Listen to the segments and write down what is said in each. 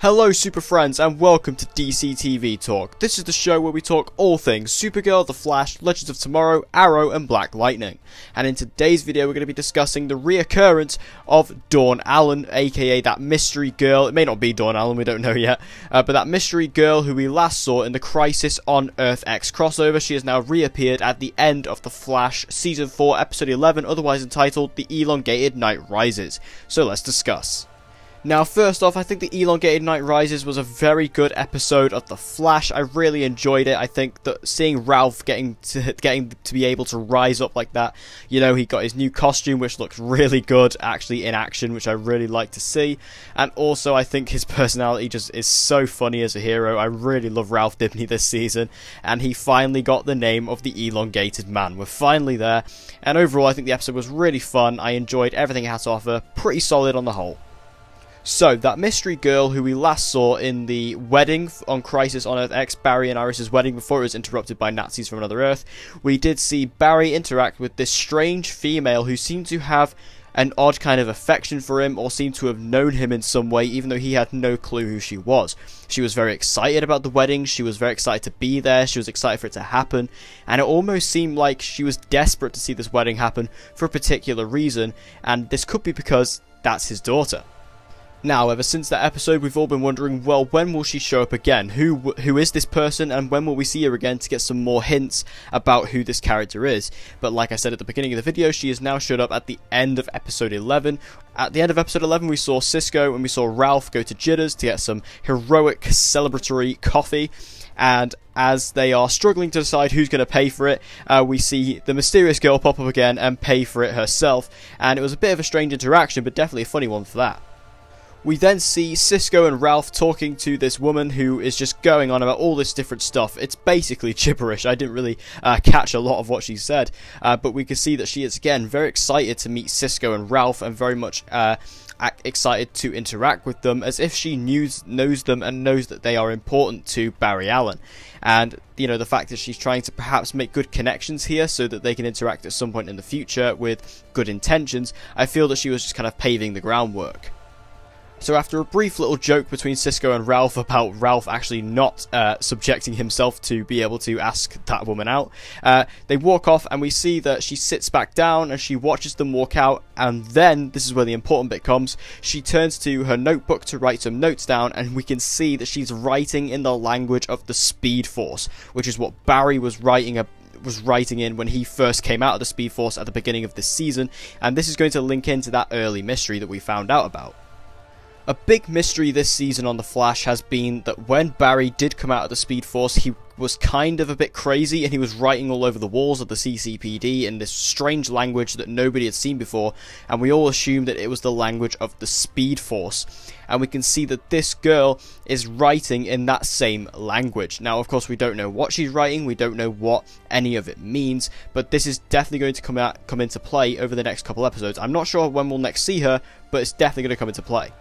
Hello super friends and welcome to DC TV Talk. This is the show where we talk all things Supergirl, The Flash, Legends of Tomorrow, Arrow and Black Lightning. And in today's video we're going to be discussing the reoccurrence of Dawn Allen, aka that mystery girl. It may not be Dawn Allen, we don't know yet, but that mystery girl who we last saw in the Crisis on Earth X crossover. She has now reappeared at the end of The Flash Season 4 Episode 11, otherwise entitled The Elongated Night Rises. So let's discuss. Now, first off, I think The Elongated Night Rises was a very good episode of The Flash. I really enjoyed it. I think that seeing Ralph getting to be able to rise up like that, you know, he got his new costume, which looks really good, actually, in action, which I really like to see. And also, I think his personality just is so funny as a hero. I really love Ralph Dibny this season, and he finally got the name of the Elongated Man. We're finally there, and overall, I think the episode was really fun. I enjoyed everything it had to offer. Pretty solid on the whole. So, that mystery girl who we last saw in the wedding on Crisis on Earth X, Barry and Iris' wedding before it was interrupted by Nazis from another Earth, we did see Barry interact with this strange female who seemed to have an odd kind of affection for him, or seemed to have known him in some way, even though he had no clue who she was. She was very excited about the wedding, she was very excited to be there, she was excited for it to happen, and it almost seemed like she was desperate to see this wedding happen for a particular reason, and this could be because that's his daughter. Now, ever since that episode, we've all been wondering, well, when will she show up again? Who is this person, and when will we see her again to get some more hints about who this character is? But like I said at the beginning of the video, she has now showed up at the end of episode 11. At the end of episode 11, we saw Cisco and we saw Ralph go to Jitters to get some heroic celebratory coffee. And as they are struggling to decide who's going to pay for it, we see the mysterious girl pop up again and pay for it herself. And it was a bit of a strange interaction, but definitely a funny one for that. We then see Cisco and Ralph talking to this woman who is just going on about all this different stuff. It's basically gibberish. I didn't really catch a lot of what she said, but we can see that she is, again, very excited to meet Cisco and Ralph and very much excited to interact with them, as if she knows them and knows that they are important to Barry Allen. And, you know, the fact that she's trying to perhaps make good connections here so that they can interact at some point in the future with good intentions, I feel that she was just kind of paving the groundwork. So after a brief little joke between Cisco and Ralph about Ralph actually not subjecting himself to be able to ask that woman out, they walk off and we see that she sits back down and she watches them walk out, and then, this is where the important bit comes, she turns to her notebook to write some notes down, and we can see that she's writing in the language of the Speed Force, which is what Barry was writing in when he first came out of the Speed Force at the beginning of this season, and this is going to link into that early mystery that we found out about. A big mystery this season on The Flash has been that when Barry did come out of the Speed Force, he was kind of a bit crazy and he was writing all over the walls of the CCPD in this strange language that nobody had seen before, and we all assumed that it was the language of the Speed Force. And we can see that this girl is writing in that same language. Now, of course, we don't know what she's writing, we don't know what any of it means, but this is definitely going to come into play over the next couple episodes. I'm not sure when we'll next see her, but it's definitely going to come into play.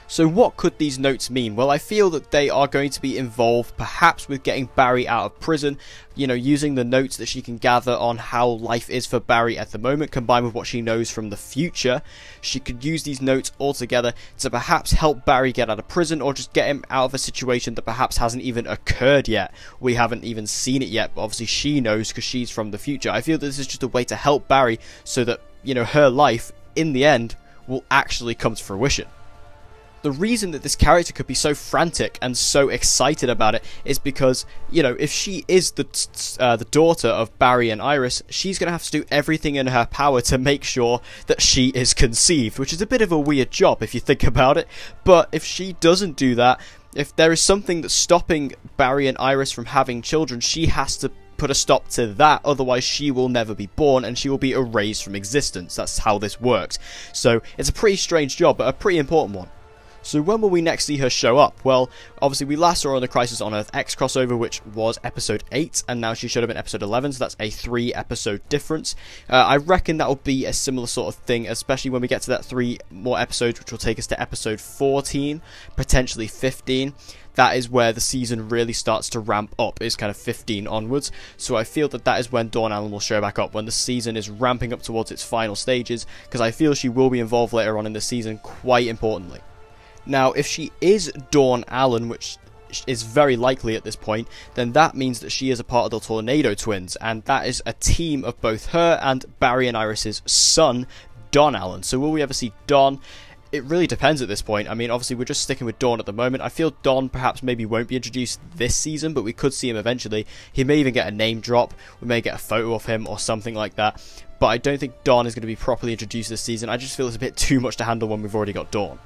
So what could these notes mean? Well, I feel that they are going to be involved perhaps with getting Barry out of prison, you know, using the notes that she can gather on how life is for Barry at the moment, combined with what she knows from the future. She could use these notes all together to perhaps help Barry get out of prison, or just get him out of a situation that perhaps hasn't even occurred yet. We haven't even seen it yet, but obviously she knows because she's from the future. I feel that this is just a way to help Barry so that, you know, her life, in the end, will actually come to fruition. The reason that this character could be so frantic and so excited about it is because, you know, if she is the daughter of Barry and Iris, she's going to have to do everything in her power to make sure that she is conceived, which is a bit of a weird job if you think about it. But if she doesn't do that, if there is something that's stopping Barry and Iris from having children, she has to put a stop to that, otherwise she will never be born and she will be erased from existence. That's how this works. So it's a pretty strange job, but a pretty important one. So when will we next see her show up? Well, obviously we last saw her on the Crisis on Earth X crossover, which was episode 8, and now she showed up in episode 11, so that's a 3-episode difference. I reckon that will be a similar sort of thing, especially when we get to that 3 more episodes, which will take us to episode 14, potentially 15. That is where the season really starts to ramp up, is kind of 15 onwards. So I feel that that is when Dawn Allen will show back up, when the season is ramping up towards its final stages, because I feel she will be involved later on in the season, quite importantly. Now, if she is Dawn Allen, which is very likely at this point, then that means that she is a part of the Tornado Twins, and that is a team of both her and Barry and Iris's son, Don Allen. So will we ever see Don? It really depends at this point. I mean, obviously we're just sticking with Dawn at the moment. I feel Don perhaps maybe won't be introduced this season, but we could see him eventually. He may even get a name drop. We may get a photo of him or something like that. But I don't think Dawn is going to be properly introduced this season. I just feel it's a bit too much to handle when we've already got Dawn.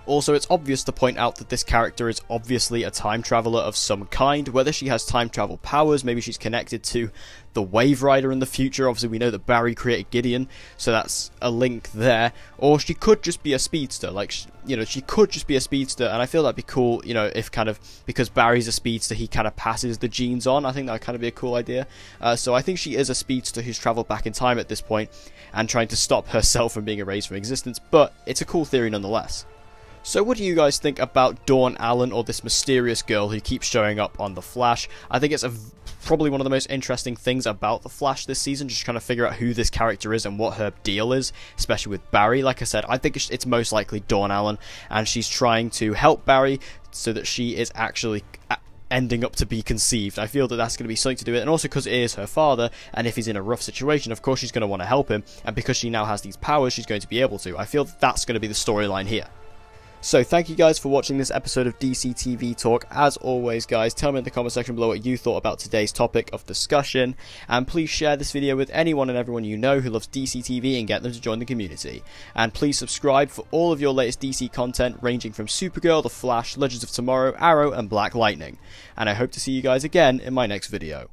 Also, it's obvious to point out that this character is obviously a time traveler of some kind. Whether she has time travel powers, maybe she's connected to the Wave Rider in the future. Obviously, we know that Barry created Gideon, so that's a link there. Or she could just be a speedster. Like, you know, she could just be a speedster, and I feel that'd be cool, you know, if kind of, because Barry's a speedster, he kind of passes the genes on. I think that would kind of be a cool idea. So I think she is a speedster who's traveled back in time at this point and trying to stop herself from being erased from existence, but it's a cool theory nonetheless. So what do you guys think about Dawn Allen, or this mysterious girl who keeps showing up on The Flash? I think it's probably one of the most interesting things about The Flash this season, just trying to figure out who this character is and what her deal is, especially with Barry. Like I said, I think it's most likely Dawn Allen, and she's trying to help Barry so that she is actually ending up to be conceived. I feel that that's going to be something to do with it, and also because it is her father, and if he's in a rough situation, of course she's going to want to help him, and because she now has these powers, she's going to be able to. I feel that that's going to be the storyline here. So thank you guys for watching this episode of DC TV Talk. As always, guys, tell me in the comment section below what you thought about today's topic of discussion, and please share this video with anyone and everyone you know who loves DC TV and get them to join the community. And please subscribe for all of your latest DC content ranging from Supergirl, The Flash, Legends of Tomorrow, Arrow and Black Lightning. And I hope to see you guys again in my next video.